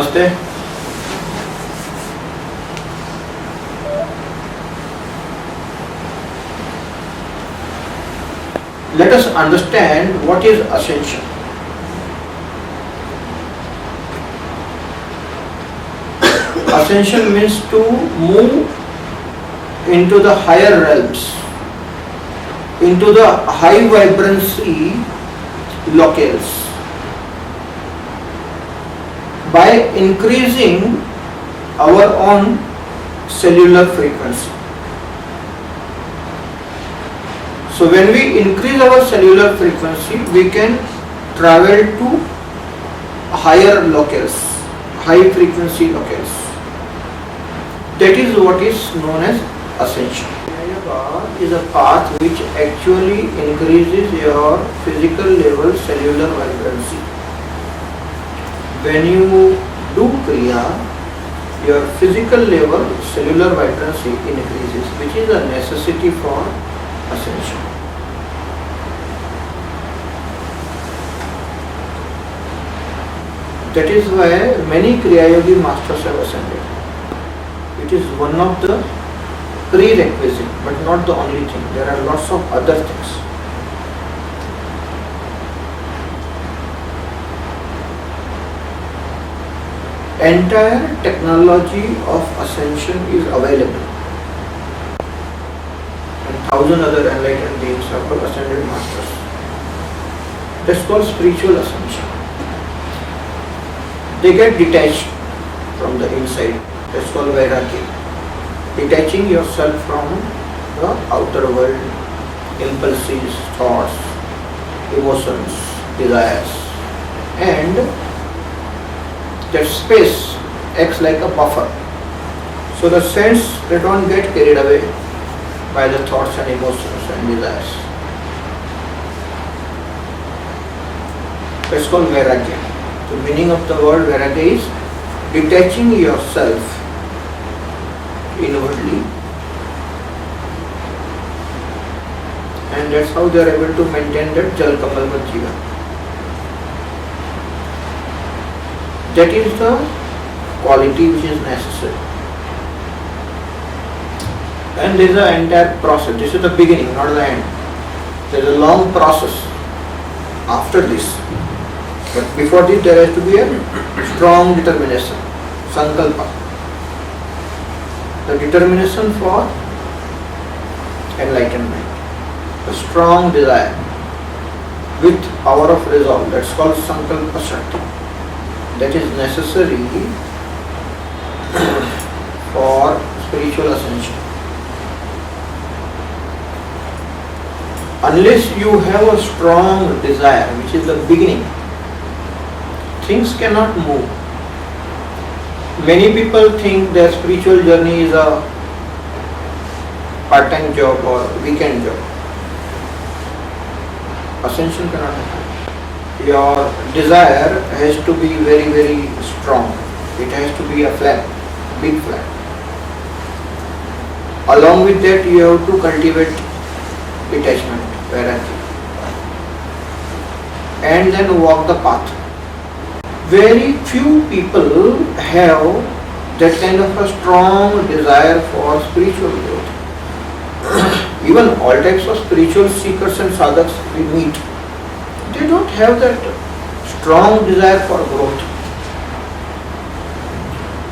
Namaste. Let us understand what is ascension. Ascension means to move into the higher realms, into the high vibrancy locales by increasing our own cellular frequency. So when we increase our cellular frequency, we can travel to higher locales, high frequency locales. That is what is known as ascension. Yoga is a path which actually increases your physical level cellular vibrancy. When you do Kriya, your physical level cellular vibrancy increases, which is a necessity for ascension. That is why many Kriya Yogi masters have ascended. It is one of the prerequisite, but not the only thing. There are lots of other things. Entire technology of ascension is available, and thousand other enlightened beings are called ascended masters. That's called spiritual ascension. They get detached from the inside. That's called Vairagya. Detaching yourself from the outer world, impulses, thoughts, emotions, desires, and that space acts like a buffer. So the sense they don't get carried away by the thoughts and emotions and desires. That's called Vairagya. The meaning of the word Vairagya is detaching yourself inwardly, and that's how they are able to maintain that Jal Kamal Jiva. That is the quality which is necessary. And there is an entire process. This is the beginning, not the end. There is a long process after this. But before this there has to be a strong determination, sankalpa. The determination for enlightenment. A strong desire with power of resolve. That's called sankalpa shakti. That is necessary for spiritual ascension. Unless you have a strong desire, which is the beginning, things cannot move. Many people think their spiritual journey is a part-time job or weekend job. Ascension cannot happen. Your desire has to be very, very strong. It has to be a flame, big flame. Along with that, you have to cultivate detachment, vairagya, and then walk the path. Very few people have that kind of a strong desire for spiritual growth. Even all types of spiritual seekers and sadhaks we meet, they don't have that strong desire for growth.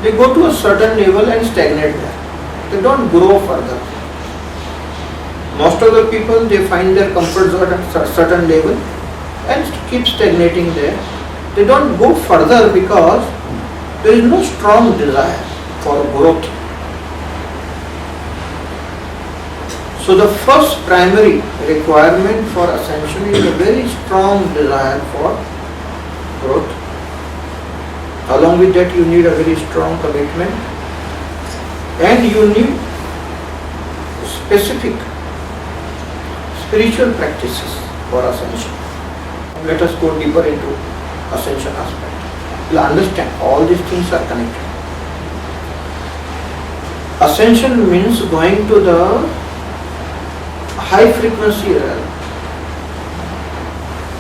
They go to a certain level and stagnate there. They don't grow further. Most of the people, they find their comfort zone at a certain level and keep stagnating there. They don't go further because there is no strong desire for growth. So the first primary requirement for ascension is a very strong desire for growth. Along with that, you need a very strong commitment, and you need specific spiritual practices for ascension. Let us go deeper into ascension aspect. You'll understand all these things are connected. Ascension means going to the high frequency realm.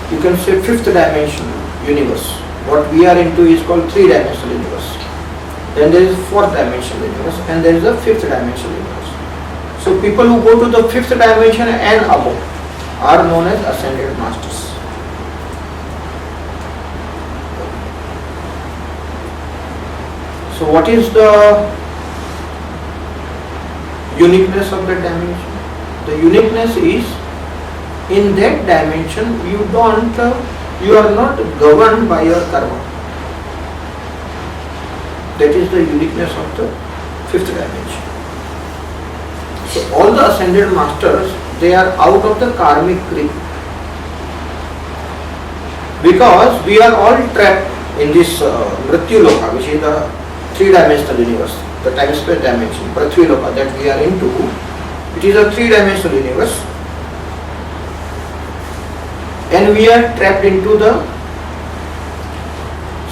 You can say fifth dimension universe. What we are into is called three-dimensional universe. Then there is fourth dimensional universe and there is a fifth dimensional universe. So people who go to the fifth dimension and above are known as ascended masters. So what is the uniqueness of that dimension? The uniqueness is, in that dimension you are not governed by your karma. That is the uniqueness of the fifth dimension. So all the ascended masters, they are out of the karmic grip. Because we are all trapped in this Mrityu Loka, which is the three-dimensional universe, the time-space dimension, Prithvi Loka that we are into. It is a three-dimensional universe. And we are trapped into the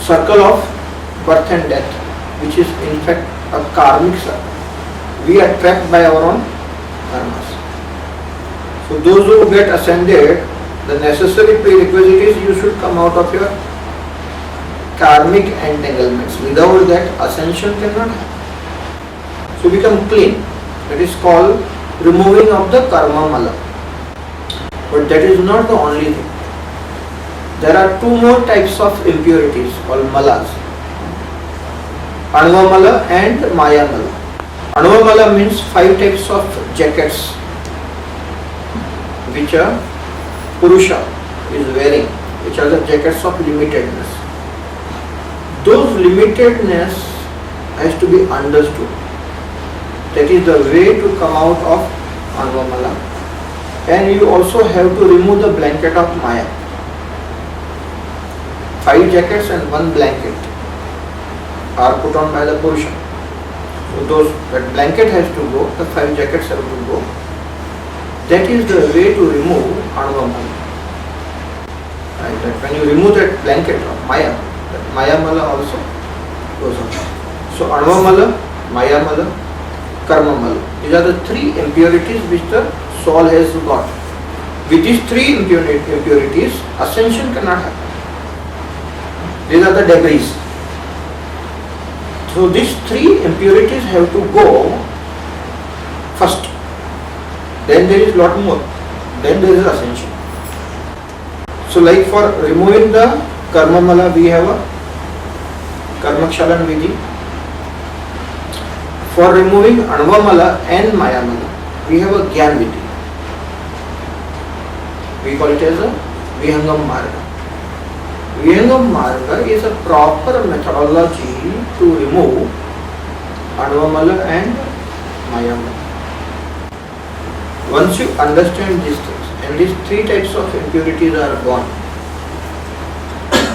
circle of birth and death, which is in fact a karmic circle. We are trapped by our own karmas. So those who get ascended, the necessary prerequisite is you should come out of your karmic entanglements. Without that, ascension cannot happen. So become clean. That is called removing of the karma mala. But that is not the only thing. There are two more types of impurities called malas. Anva mala and maya mala. Anva mala means 5 types of jackets which a Purusha is wearing, which are the jackets of limitedness. Those limitedness has to be understood. That is the way to come out of Anva mala. And you also have to remove the blanket of Maya. 5 jackets and 1 blanket are put on by the Purusha. So that blanket has to go, the 5 jackets have to go. That is the way to remove Anva mala. Right? That when you remove that blanket of Maya, that Maya mala also goes on. So Anva mala, Maya mala, Karma mala. These are the 3 impurities which the soul has got. With these 3 impurities, ascension cannot happen. These are the debris. So these 3 impurities have to go first. Then there is lot more. Then there is ascension. So like for removing the karma mala, we have a karmakshalan vidhi. For removing anva mala and maya mala, we have a gyan vidhi. We call it as a vihangam marga. Vihangam marga is a proper methodology to remove anva mala and maya mala. Once you understand these things and these 3 types of impurities are gone,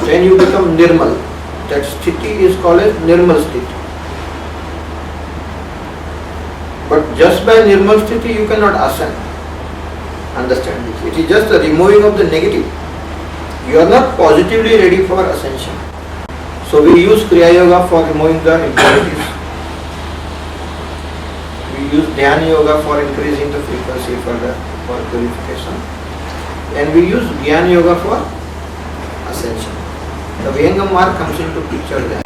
then you become nirmal. That sthiti is called as nirmal sthiti. But just by nirmal sthiti you cannot ascend. Understand this. It is just the removing of the negative. You are not positively ready for ascension. So we use Kriya Yoga for removing the impurities. We use Dhyana Yoga for increasing the frequency for purification. And we use Jnana Yoga for ascension. The Vihangam mark comes into picture there.